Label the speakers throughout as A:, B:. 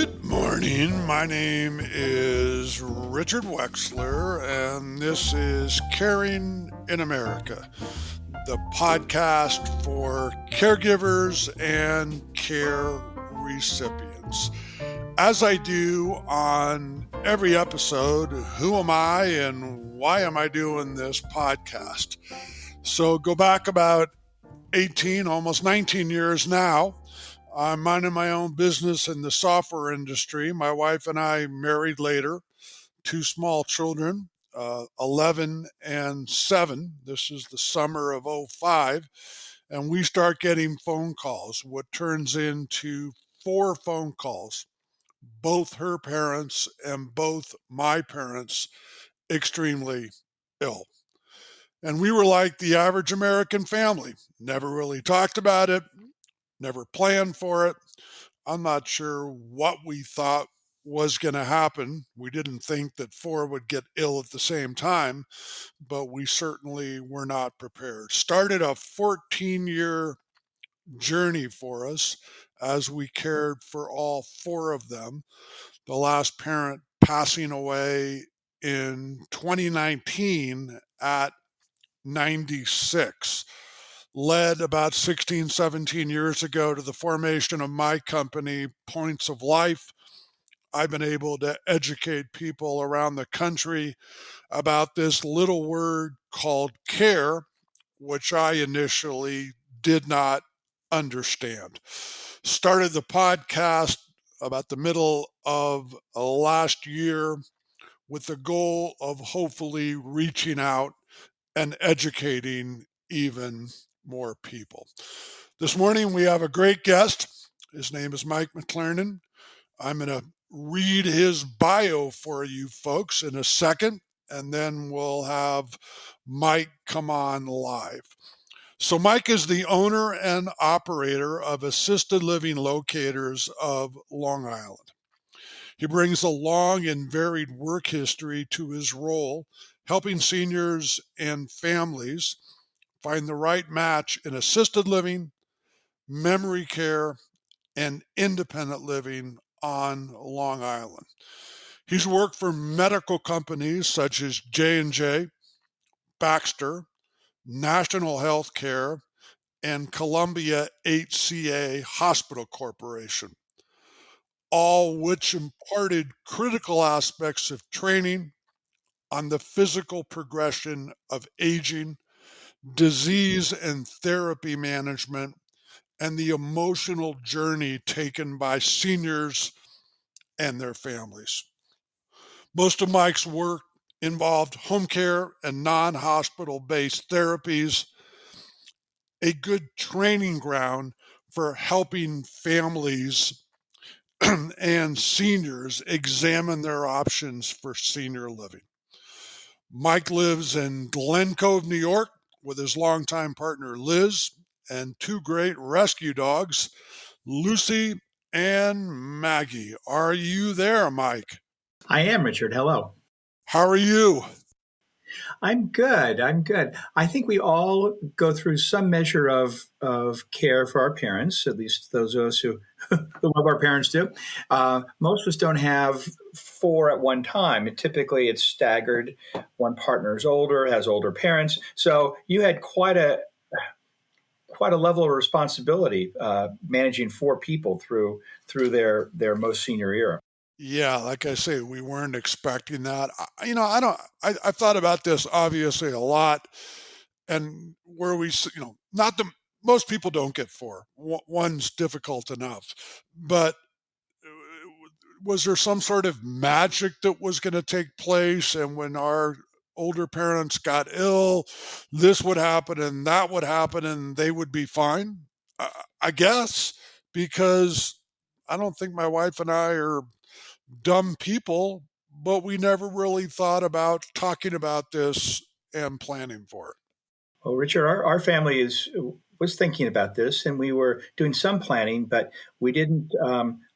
A: Good morning. My name is Richard Wexler, and this is Caring in America, the podcast for caregivers and care recipients. As I do on every episode, who am I and why am I doing this podcast? So go back about 18, almost 19 years now. I'm minding my own business in the software industry. My wife and I married later, two small children, 11 and 7. This is the summer of '05. And we start getting phone calls, what turns into 4 phone calls, both her parents and both my parents extremely ill. And we were like the average American family, never really talked about it, never planned for it. I'm not sure what we thought was going to happen. We didn't think that 4 would get ill at the same time, but we certainly were not prepared. Started a 14-year journey for us as we cared for all 4 of them. The last parent passing away in 2019 at 96. Led about 16, 17 years ago to the formation of my company, Points of Life. I've been able to educate people around the country about this little word called care, which I initially did not understand. Started the podcast about the middle of last year with the goal of hopefully reaching out and educating even more people. This morning we have a great guest. His name is McClernon. I'm going to read his bio for you folks in a second, and then we'll have Mike come on live. So Mike is the owner and operator of Assisted Living Locators of Long Island. He brings a long and varied work history to his role, helping seniors and families find the right match in assisted living, memory care, and independent living on Long Island. He's worked for medical companies such as J&J, Baxter, National Healthcare, and Columbia HCA Hospital Corporation, all which imparted critical aspects of training on the physical progression of aging, disease and therapy management, and the emotional journey taken by seniors and their families. Most of Mike's work involved home care and non-hospital based therapies, a good training ground for helping families and seniors examine their options for senior living. Mike lives in Glen Cove, New York, with his longtime partner Liz and 2 great rescue dogs, Lucy and Maggie. Are you there, Mike?
B: I am, Richard. Hello.
A: How are you?
B: I'm good. I think we all go through some measure of care for our parents, at least those of us who love our parents do. Most of us don't have 4 at one time. Typically, it's staggered. One partner is older, has older parents. So you had quite a level of responsibility managing 4 people through their most senior era.
A: Yeah, like I say, we weren't expecting that. I thought about this obviously a lot, and where not the most people don't get 4. One's difficult enough, but was there some sort of magic that was going to take place? And when our older parents got ill, this would happen and that would happen, and they would be fine? I guess, because I don't think my wife and I are dumb people, but we never really thought about talking about this and planning for it.
B: Well, Richard, our family was thinking about this, and we were doing some planning, but we didn't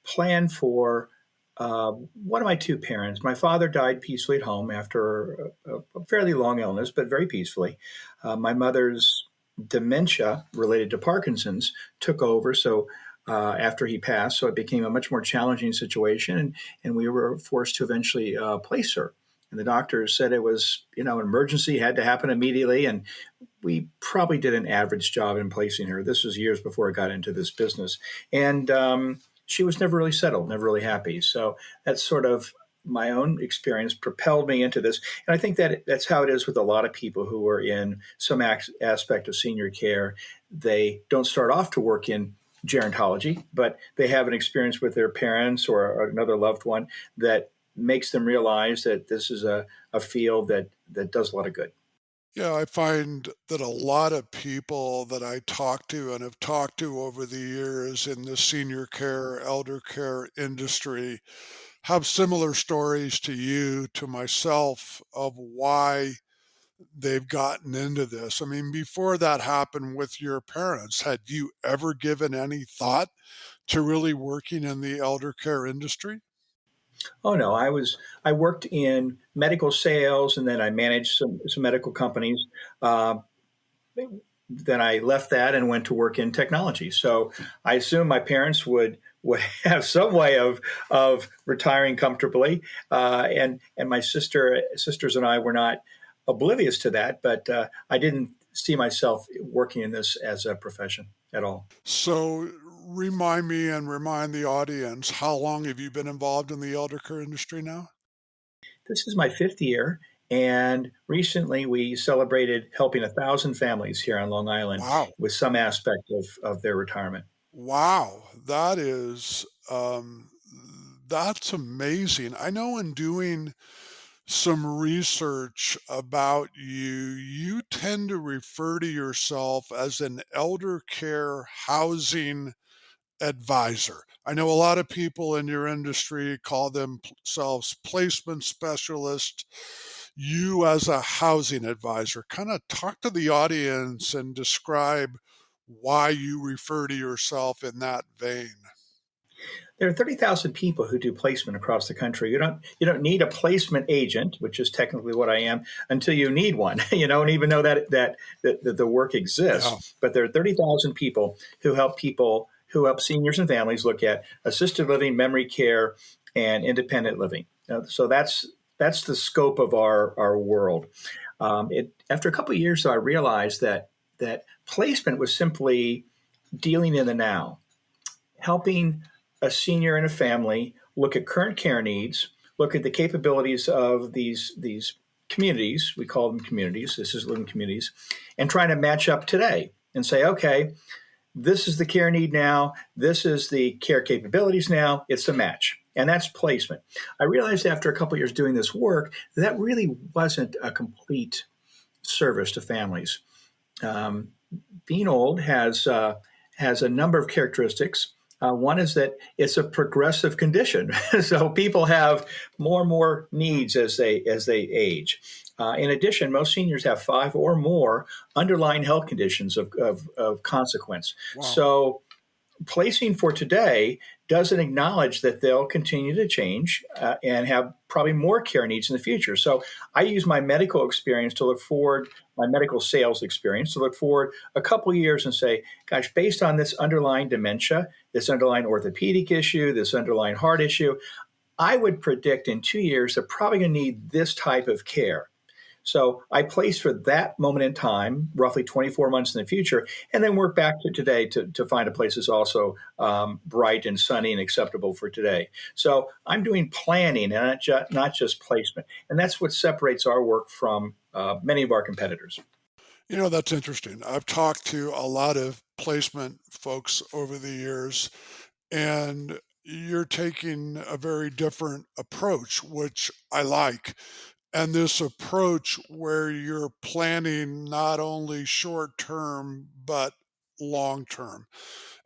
B: plan for one of my 2 parents. My father died peacefully at home after a fairly long illness, but very peacefully. My mother's dementia related to Parkinson's took over, so after he passed. So it became a much more challenging situation, and we were forced to eventually place her. And the doctors said it was, an emergency, had to happen immediately. And we probably did an average job in placing her. This was years before I got into this business. And she was never really settled, never really happy. So that's sort of my own experience propelled me into this. And I think that that's how it is with a lot of people who are in some aspect of senior care. They don't start off to work in gerontology, but they have an experience with their parents or another loved one that makes them realize that this is a field that does a lot of good.
A: Yeah, I find that a lot of people that I talk to and have talked to over the years in the senior care, elder care industry have similar stories to you, to myself, of why they've gotten into this. I mean, before that happened with your parents, had you ever given any thought to really working in the elder care industry?
B: Oh no, I worked in medical sales, and then I managed some medical companies. Uh, then I left that and went to work in technology. So I assume my parents would have some way of retiring comfortably, and my sisters and I were not oblivious to that, but I didn't see myself working in this as a profession at all.
A: So remind me and remind the audience, how long have you been involved in the elder care industry now?
B: This is my fifth year, and recently we celebrated helping 1,000 families here on Long Island
A: Wow.
B: with some aspect of their retirement.
A: Wow. That's amazing. I know in doing some research about you, you tend to refer to yourself as an elder care housing advisor. I know a lot of people in your industry call themselves placement specialists. You, as a housing advisor, kind of talk to the audience and describe why you refer to yourself in that vein.
B: There are 30,000 people who do placement across the country. You don't need a placement agent, which is technically what I am, until you need one. And even though that the work
A: Yeah.
B: exists, but there are 30,000 people who help seniors and families look at assisted living, memory care, and independent living. So that's the scope of our world. After a couple of years, though, I realized that placement was simply dealing in the now, helping a senior and a family look at current care needs, look at the capabilities of these communities. We call them communities, assisted living communities, and trying to match up today and say, okay, this is the care need now, this is the care capabilities now, it's a match. And that's placement. I realized after a couple of years doing this work that really wasn't a complete service to families. Um, Being old has a number of characteristics. One is that it's a progressive condition, so people have more and more needs as they age. In addition, most seniors have five or more underlying health conditions of consequence.
A: Wow.
B: So placing for today doesn't acknowledge that they'll continue to change and have probably more care needs in the future. So I use my medical experience to look forward, my medical sales experience to look forward a couple of years and say, gosh, based on this underlying dementia, this underlying orthopedic issue, this underlying heart issue, I would predict in 2 years they're probably going to need this type of care. So I place for that moment in time, roughly 24 months in the future, and then work back to today to find a place that's also bright and sunny and acceptable for today. So I'm doing planning and not just placement. And that's what separates our work from many of our competitors.
A: That's interesting. I've talked to a lot of placement folks over the years, and you're taking a very different approach, which I like. And this approach where you're planning not only short term, but long term.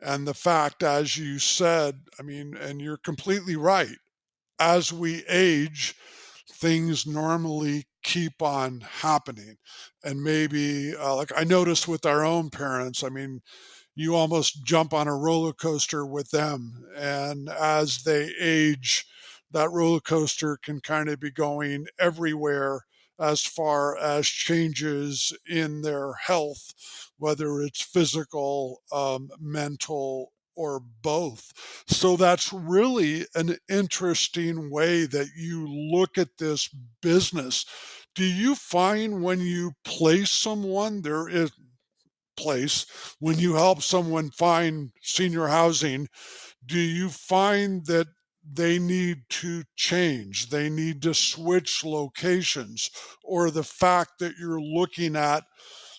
A: And the fact, as you said, I mean, and you're completely right, as we age, things normally keep on happening. And maybe, like I noticed with our own parents, I mean, you almost jump on a roller coaster with them. And as they age, that roller coaster can kind of be going everywhere as far as changes in their health, whether it's physical, mental, or both. So that's really an interesting way that you look at this business. Do you find when you place someone, there is place, when you help someone find senior housing, do you find that they need to change, they need to switch locations, or the fact that you're looking at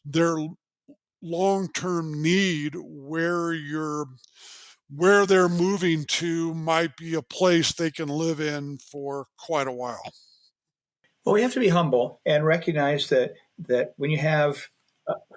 A: their long-term need where they're moving to might be a place they can live in for quite a while?
B: Well, we have to be humble and recognize that when you have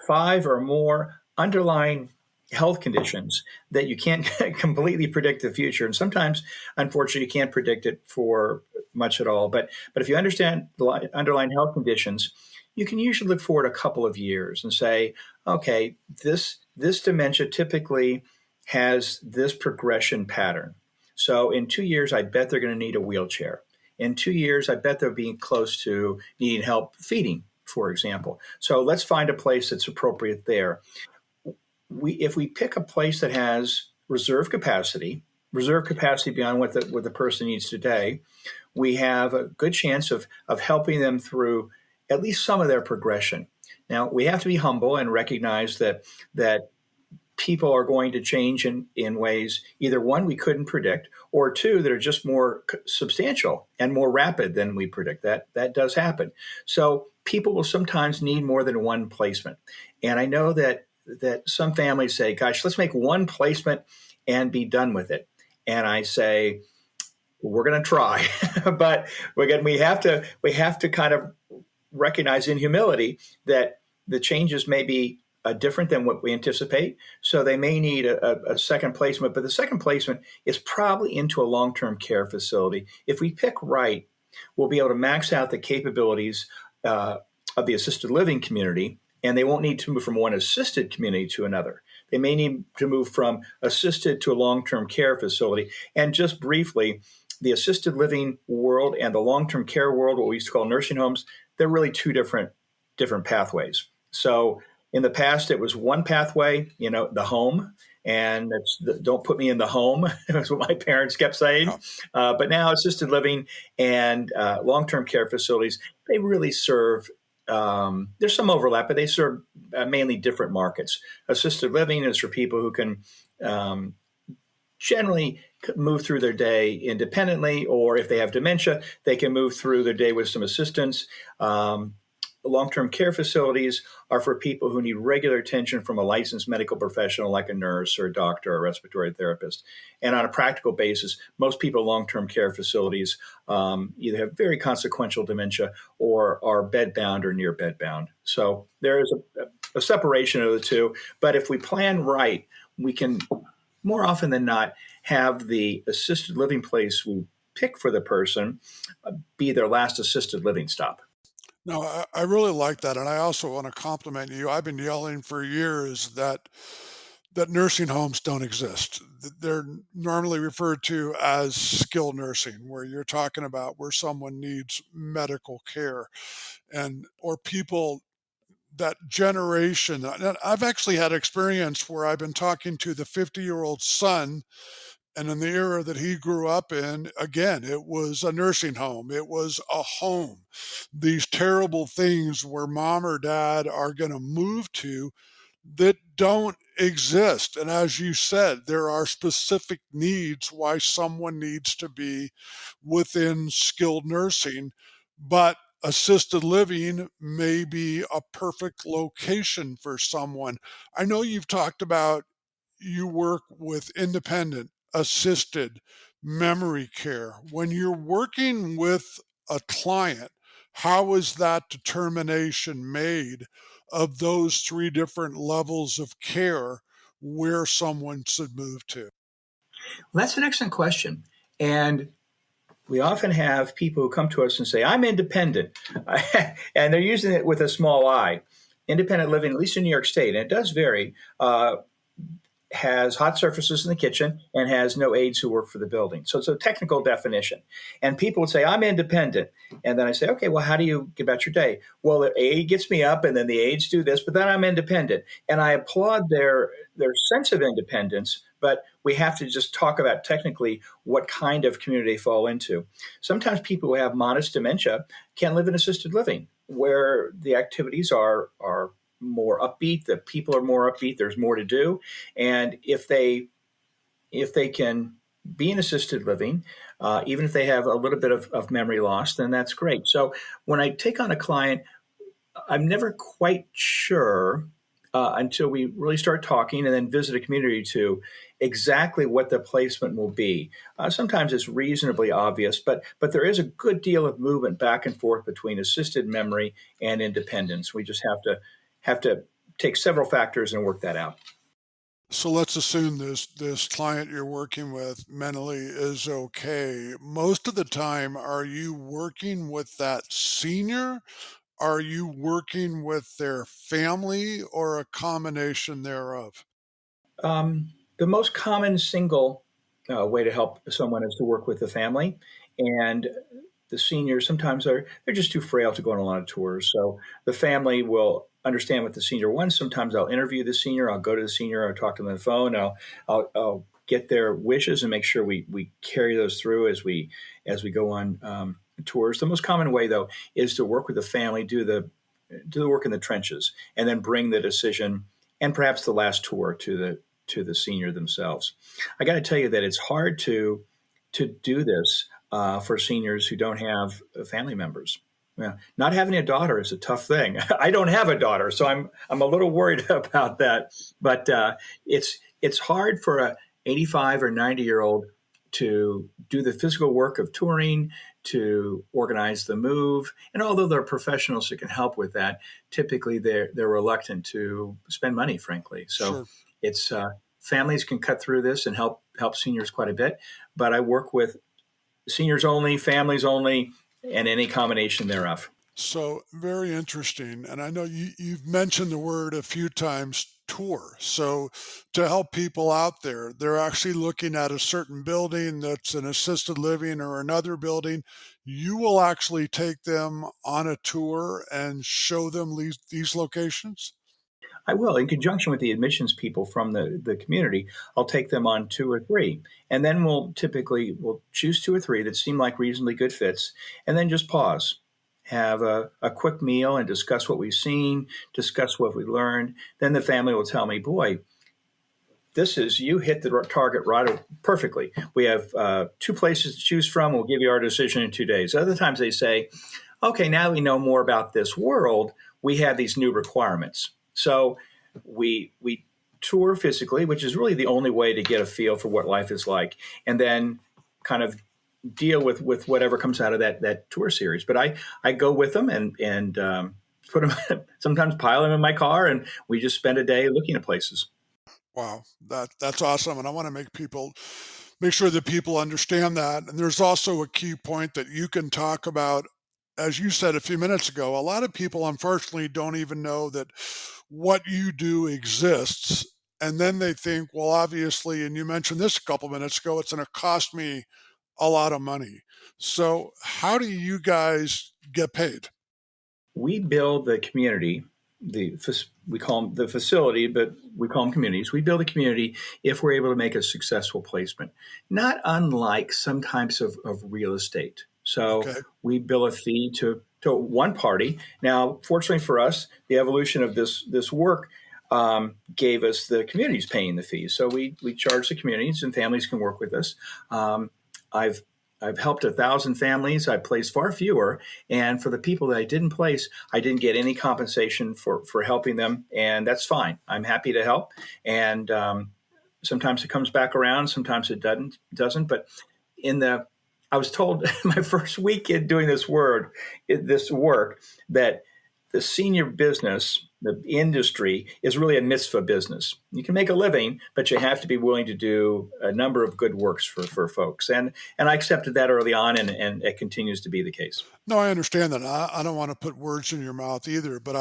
B: five or more underlying health conditions, that you can't completely predict the future, and sometimes, unfortunately, you can't predict it for much at all. But if you understand the underlying health conditions, you can usually look forward a couple of years and say, okay, this dementia typically has this progression pattern. So in 2 years, I bet they're going to need a wheelchair. In 2 years, I bet they're being close to needing help feeding, for example. So let's find a place that's appropriate there. If we pick a place that has reserve capacity beyond what the person needs today, we have a good chance of helping them through at least some of their progression. Now, we have to be humble and recognize that people are going to change in ways, either one, we couldn't predict, or two, that are just more substantial and more rapid than we predict. That does happen. So people will sometimes need more than one placement. And I know that some families say, gosh, let's make one placement and be done with it. And I say, we're going to try, but again, we have to kind of recognize in humility that the changes may be different than what we anticipate. So they may need a second placement, but the second placement is probably into a long-term care facility. If we pick right, we'll be able to max out the capabilities of the assisted living community, and they won't need to move from one assisted community to another. They may need to move from assisted to a long-term care facility. And just briefly, the assisted living world and the long-term care world, what we used to call nursing homes, they're really two different pathways. So in the past, it was one pathway, the home, and don't put me in the home. That's what my parents kept saying. But now assisted living and long-term care facilities, they really serve, there's some overlap, but they serve mainly different markets. Assisted living is for people who can generally move through their day independently, or if they have dementia, they can move through their day with some assistance. Long-term care facilities are for people who need regular attention from a licensed medical professional like a nurse or a doctor or a respiratory therapist. And on a practical basis, most people in long-term care facilities either have very consequential dementia or are bedbound or near bedbound. So there is a separation of the two. But if we plan right, we can more often than not have the assisted living place we pick for the person be their last assisted living stop.
A: No, I really like that, and I also want to compliment you. I've been yelling for years that nursing homes don't exist. They're normally referred to as skilled nursing, where you're talking about where someone needs medical care, and or people that generation. And I've actually had experience where I've been talking to the 50-year-old son, and in the era that he grew up in, again, it was a nursing home, it was a home. These terrible things where mom or dad are going to move to that don't exist. And as you said, there are specific needs why someone needs to be within skilled nursing, but assisted living may be a perfect location for someone. I know you've talked about you work with independent, assisted, memory care. When you're working with a client, how is that determination made of those three different levels of care where someone should move to?
B: Well, that's an excellent question. And we often have people who come to us and say, I'm independent. And they're using it with a small I. Independent living, at least in New York State, and it does vary, has hot surfaces in the kitchen and has no aides who work for the building. So it's a technical definition. And people would say, I'm independent. And then I say, okay, well, how do you get about your day? Well, the aide gets me up and then the aides do this, but then I'm independent. And I applaud their sense of independence, but we have to just talk about technically what kind of community they fall into. Sometimes people who have modest dementia can live in assisted living, where the activities are more upbeat, the people are more upbeat, there's more to do, and if they can be in assisted living, even if they have a little bit of memory loss, then that's great. So when I take on a client, I'm never quite sure until we really start talking and then visit a community to exactly what the placement will be. Sometimes it's reasonably obvious, but there is a good deal of movement back and forth between assisted memory and independence. We just have to take several factors and work that out.
A: So let's assume this client you're working with mentally is okay. Most of the time, are you working with that senior? Are you working with their family or a combination thereof?
B: The most common single way to help someone is to work with the family, and the seniors sometimes they're just too frail to go on a lot of tours. So the family will understand what the senior wants. Sometimes I'll interview the senior. I'll go to the senior. I'll talk to them on the phone. I'll get their wishes and make sure we carry those through as we go on tours. The most common way though is to work with the family, do the work in the trenches, and then bring the decision and perhaps the last tour to the senior themselves. I got to tell you that it's hard to do this for seniors who don't have family members. Yeah. Not having a daughter is a tough thing. I don't have a daughter, so I'm a little worried about that. But it's hard for a 85 or 90-year-old to do the physical work of touring, to organize the move. And although there are professionals who can help with that, typically they're reluctant to spend money, frankly. So
A: Sure.
B: it's families can cut through this and help seniors quite a bit. But I work with seniors only, families only, and any combination thereof.
A: So very interesting. And I know you've mentioned the word a few times, tour. So to help people out there, they're actually looking at a certain building that's an assisted living or another building. You will actually take them on a tour and show them these locations?
B: I will, in conjunction with the admissions people from the community, I'll take them on two or three. And then we'll choose two or three that seem like reasonably good fits, and then just pause, have a quick meal and discuss what we've seen, discuss what we learned. Then the family will tell me, boy, you hit the target right perfectly. We have two places to choose from. We'll give you our decision in 2 days. Other times they say, okay, now we know more about this world, we have these new requirements. So we tour physically, which is really the only way to get a feel for what life is like, and then kind of deal with whatever comes out of that tour series. But I go with them and put them sometimes pile them in my car, and we just spend a day looking at places.
A: Wow, that's awesome, and I wanna make sure that people understand that, and there's also a key point that you can talk about, as you said a few minutes ago, a lot of people unfortunately don't even know that what you do exists, and then they think, "Well, obviously," and you mentioned this a couple minutes ago, "It's gonna cost me a lot of money." So, how do you guys get paid?
B: We build the community. We call them the facility, but we call them communities. We build a community if we're able to make a successful placement, not unlike some types of real estate. So
A: Okay,
B: we bill a fee to one party. Now, fortunately for us, the evolution of this work gave us the communities paying the fees. So we charge the communities, and families can work with us. I've I've helped 1,000 families. I placed far fewer, and for the people that I didn't place, I didn't get any compensation for helping them, and that's fine. I'm happy to help, and sometimes it comes back around, sometimes it doesn't. But in the I was told my first week in doing this work, that the senior business, the industry, is really a mitzvah business. You can make a living, but you have to be willing to do a number of good works for folks. And I accepted that early on, and it continues to be the case.
A: no, I understand that. I don't want to put words in your mouth either, but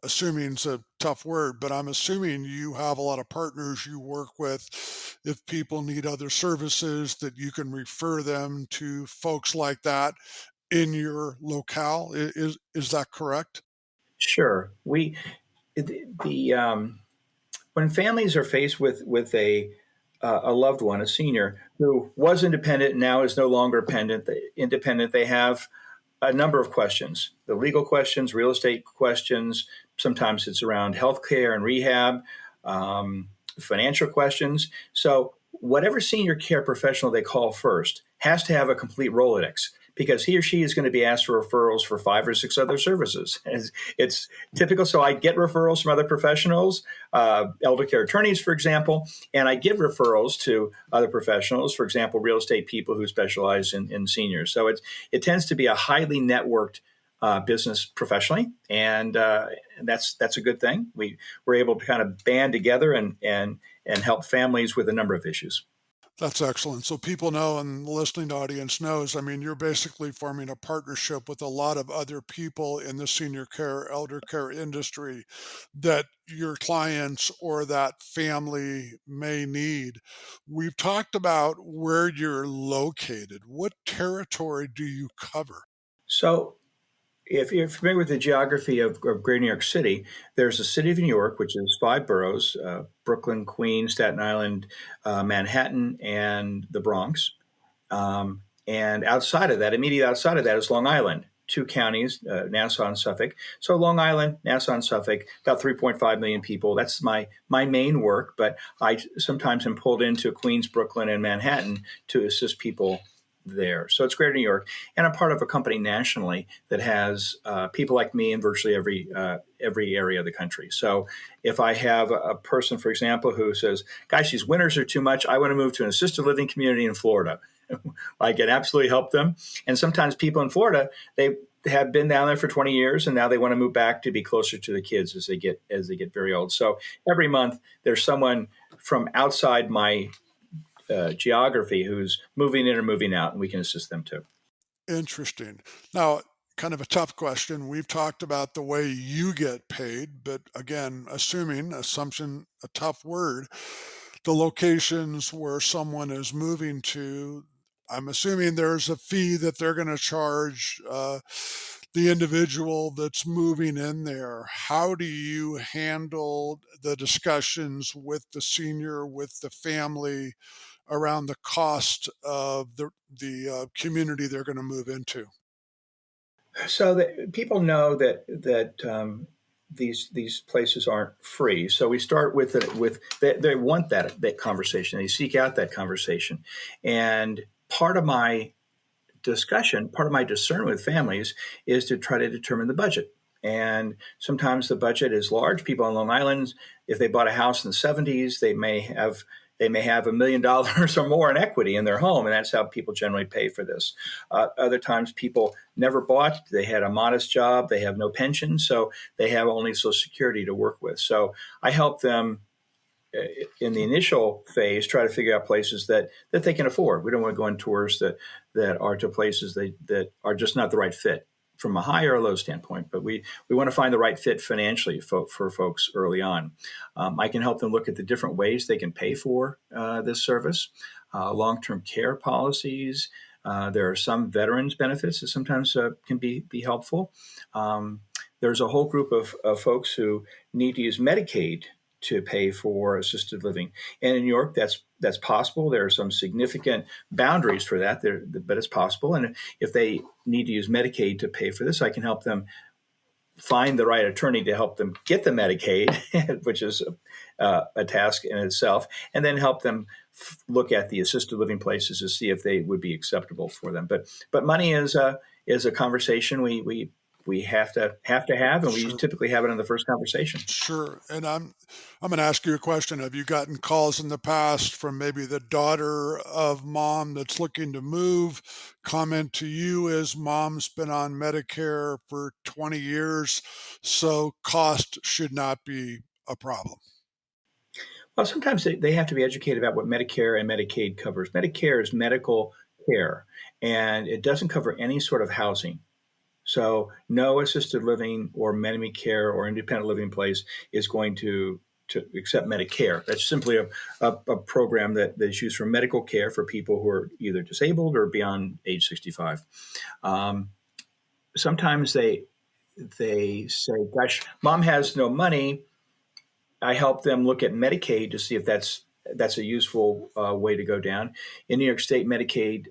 A: assuming it's a tough word, but I'm assuming you have a lot of partners you work with. If people need other services, that you can refer them to folks like that in your locale. Is that correct?
B: Sure, the when families are faced with a a loved one, a senior, who was independent and now is no longer independent. They have a number of questions: the legal questions, real estate questions. Sometimes it's around healthcare and rehab, um, financial questions. So, whatever senior care professional they call first has to have a complete Rolodex, because he or she is going to be asked for referrals for 5 or 6 other services. It's typical. So, I get referrals from other professionals, elder care attorneys, for example, and I give referrals to other professionals, for example, real estate people who specialize in seniors. So, it tends to be a highly networked business professionally, and that's a good thing. We're able to kind of band together and help families with a number of issues.
A: That's excellent. So people know and the listening audience knows, I mean, you're basically forming a partnership with a lot of other people in the senior care, elder care industry that your clients or that family may need. We've talked about where you're located. What territory do you cover?
B: So, if you're familiar with the geography of Greater New York City, there's the city of New York, which is 5 boroughs: Brooklyn, Queens, Staten Island, Manhattan, and the Bronx. And outside of that, immediately outside of that, is Long Island, 2 counties, Nassau and Suffolk. So Long Island, Nassau and Suffolk, about 3.5 million people. That's my main work, but I sometimes am pulled into Queens, Brooklyn, and Manhattan to assist people there. So it's Greater New York, and I'm part of a company nationally that has people like me in virtually every area of the country. So if I have a person, for example, who says, "Gosh, these winters are too much. I want to move to an assisted living community in Florida," I can absolutely help them. And sometimes people in Florida, they have been down there for 20 years and now they want to move back to be closer to the kids as they get very old. So every month there's someone from outside my geography who's moving in or moving out, and we can assist them too.
A: Interesting. Now, kind of a tough question. We've talked about the way you get paid, but again, assumption, a tough word, the locations where someone is moving to, I'm assuming there's a fee that they're going to charge the individual that's moving in there. How do you handle the discussions with the senior, with the family around the cost of the community they're going to move into?
B: So that people know that these places aren't free. So we start with they want that conversation. They seek out that conversation, and part of my discussion, part of my discernment with families is to try to determine the budget. And sometimes the budget is large. People on Long Island, if they bought a house in the 70s, they may have $1 million or more in equity in their home, and that's how people generally pay for this. Other times, people never bought; they had a modest job, they have no pension, so they have only Social Security to work with. So I help them in the initial phase try to figure out places that they can afford. We don't want to go on tours that are to places that are just not the right fit from a high or a low standpoint, but we want to find the right fit financially for folks early on. I can help them look at the different ways they can pay for this service, long-term care policies. There are some veterans benefits that sometimes can be helpful. There's a whole group of folks who need to use Medicaid to pay for assisted living. And in New York, that's possible. There are some significant boundaries for that, but it's possible. And if they need to use Medicaid to pay for this, I can help them find the right attorney to help them get the Medicaid, which is a task in itself, and then help them look at the assisted living places to see if they would be acceptable for them. But money is a conversation we have to have, and we
A: Sure.
B: typically have it in the first conversation.
A: Sure. And I'm going to ask you a question. Have you gotten calls in the past from maybe the daughter of mom that's looking to move? Comment to you is mom's been on Medicare for 20 years, so cost should not be a problem.
B: Well, sometimes they have to be educated about what Medicare and Medicaid covers. Medicare is medical care, and it doesn't cover any sort of housing. So no assisted living or memory care or independent living place is going to accept Medicare. That's simply a program that is used for medical care for people who are either disabled or beyond age 65. Um, Sometimes they say, "Gosh, mom has no money." I help them look at Medicaid to see if that's that's a useful way to go down. In New York State, Medicaid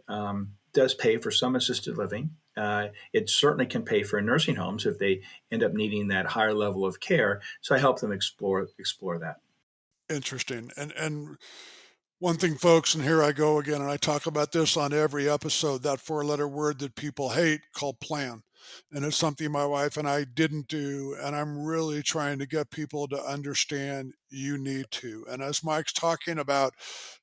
B: does pay for some assisted living. It certainly can pay for nursing homes if they end up needing that higher level of care. So I help them explore that.
A: Interesting. And one thing, folks, and here I go again, and I talk about this on every episode, that four-letter word that people hate called plan. And it's something my wife and I didn't do, and I'm really trying to get people to understand you need to. And as Mike's talking about,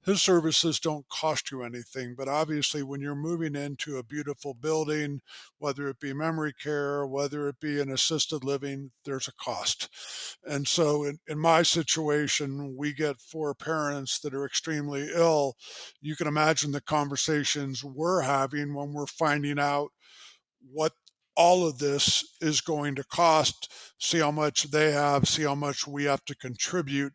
A: his services don't cost you anything, but obviously when you're moving into a beautiful building, whether it be memory care, whether it be an assisted living, there's a cost. And so in my situation, we get four parents that are extremely ill. You can imagine the conversations we're having when we're finding out what all of this is going to cost, see how much they have, see how much we have to contribute,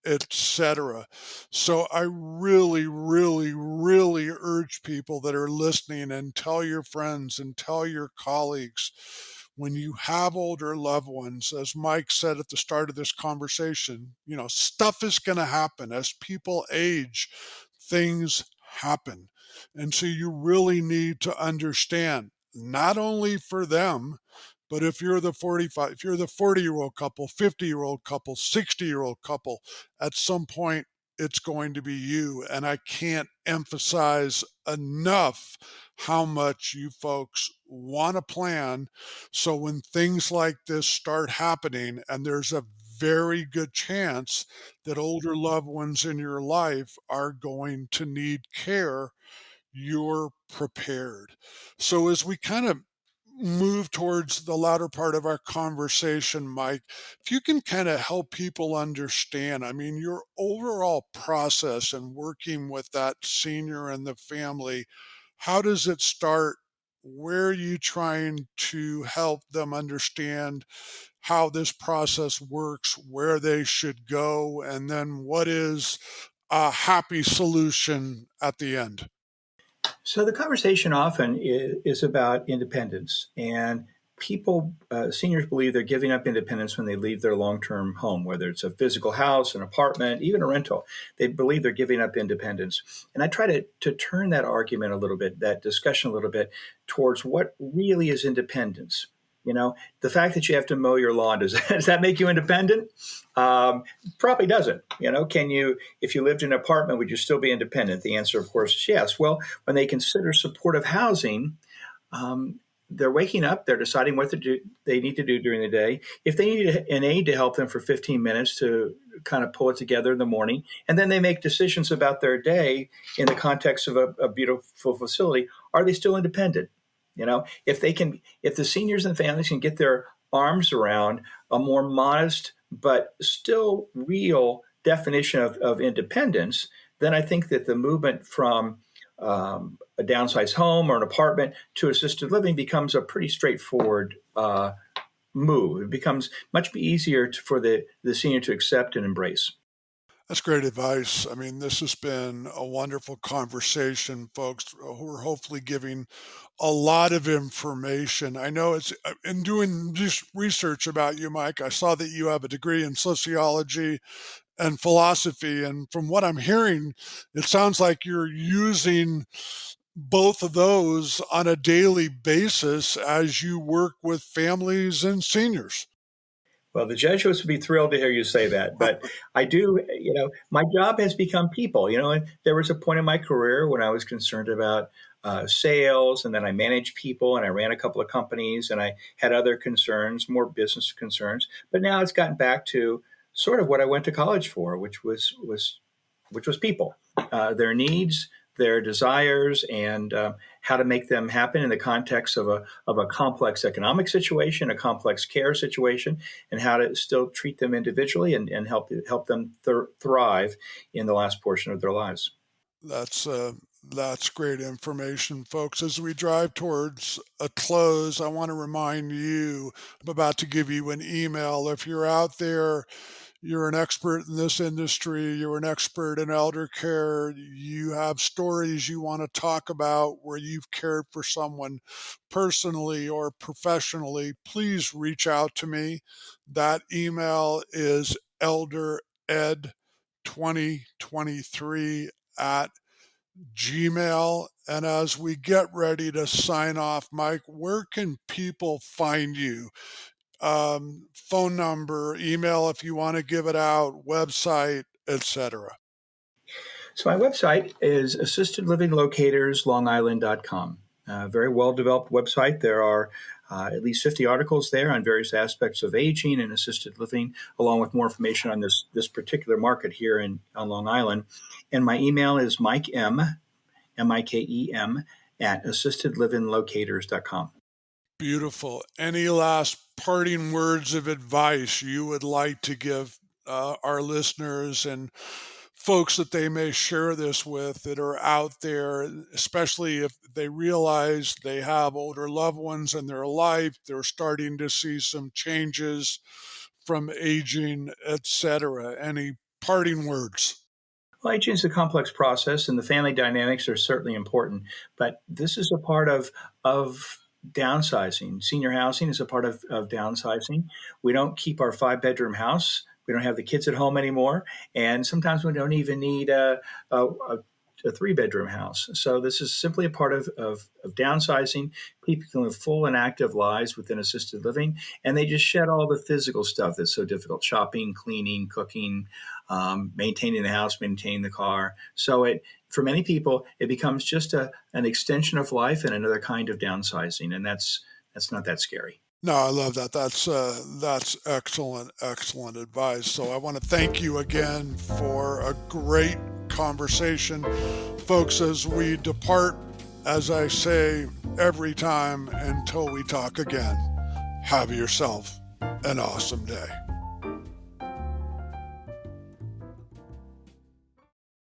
A: etc. So I really, really, really urge people that are listening, and tell your friends and tell your colleagues, when you have older loved ones, as Mike said at the start of this conversation, stuff is going to happen. As people age, things happen. And so you really need to understand, not only for them, but if you're the 40-year-old couple, 50-year-old couple, 60-year-old couple, at some point it's going to be you. And I can't emphasize enough how much you folks want to plan. So when things like this start happening, and there's a very good chance that older loved ones in your life are going to need care, you're prepared. So as we kind of move towards the latter part of our conversation, Mike, if you can kind of help people understand, I mean, your overall process in working with that senior and the family, how does it start? Where are you trying to help them understand how this process works, where they should go, and then what is a happy solution at the end?
B: So the conversation often is about independence, and seniors believe they're giving up independence when they leave their long-term home, whether it's a physical house, an apartment, even a rental. They believe they're giving up independence, and I try to turn that argument a little bit, that discussion a little bit, towards what really is independence. The fact that you have to mow your lawn, does that make you independent? Probably doesn't. Can you, if you lived in an apartment, would you still be independent? The answer, of course, is yes. Well, when they consider supportive housing, they're waking up, they're deciding what they need to do during the day. If they need an aide to help them for 15 minutes to kind of pull it together in the morning, and then they make decisions about their day in the context of a beautiful facility, are they still independent? If the seniors and families can get their arms around a more modest but still real definition of independence, then I think that the movement from a downsized home or an apartment to assisted living becomes a pretty straightforward move. It becomes much easier for the senior to accept and embrace.
A: That's great advice. I mean, this has been a wonderful conversation, folks. We're hopefully giving a lot of information. I know in doing just research about you, Mike, I saw that you have a degree in sociology and philosophy. And from what I'm hearing, it sounds like you're using both of those on a daily basis as you work with families and seniors.
B: Well, the Jesuits would be thrilled to hear you say that. But I do, my job has become people, and there was a point in my career when I was concerned about sales, and then I managed people and I ran a couple of companies and I had other concerns, more business concerns. But now it's gotten back to sort of what I went to college for, which was people, their needs, their desires, and how to make them happen in the context of a complex economic situation, a complex care situation, and how to still treat them individually and help them thrive in the last portion of their lives.
A: That's uh, that's great information, folks. As we drive towards a close, I want to remind you, I'm about to give you an email. If you're out there, you're an expert in this industry, you're an expert in elder care, you have stories you want to talk about where you've cared for someone personally or professionally, please reach out to me. That email is eldered 2023 at Gmail. And as we get ready to sign off, Mike, where can people find you? Phone number, email if you want to give it out, website, etc.
B: So my website is assistedlivinglocators.longisland.com. Very well developed website. There are at least 50 articles there on various aspects of aging and assisted living, along with more information on this particular market here on Long Island. And my email is mikem, mikem, at assistedlivinglocators.com.
A: Beautiful. Any last parting words of advice you would like to give our listeners and folks that they may share this with that are out there, especially if they realize they have older loved ones in their life, they're starting to see some changes from aging, etc. Any parting words?
B: Well, aging is a complex process, and the family dynamics are certainly important. But this is a part of downsizing. Senior housing is a part of downsizing. We don't keep our 5-bedroom house. We don't have the kids at home anymore, and sometimes we don't even need a 3-bedroom house. So this is simply a part of downsizing. People can live full and active lives within assisted living, and they just shed all the physical stuff that's so difficult: shopping, cleaning, cooking, maintaining the house, maintaining the car. So for many people, it becomes just an extension of life and another kind of downsizing, and that's not that scary.
A: No, I love that. That's excellent, excellent advice. So I want to thank you again for a great conversation. Folks, as we depart, as I say every time until we talk again, have yourself an awesome day.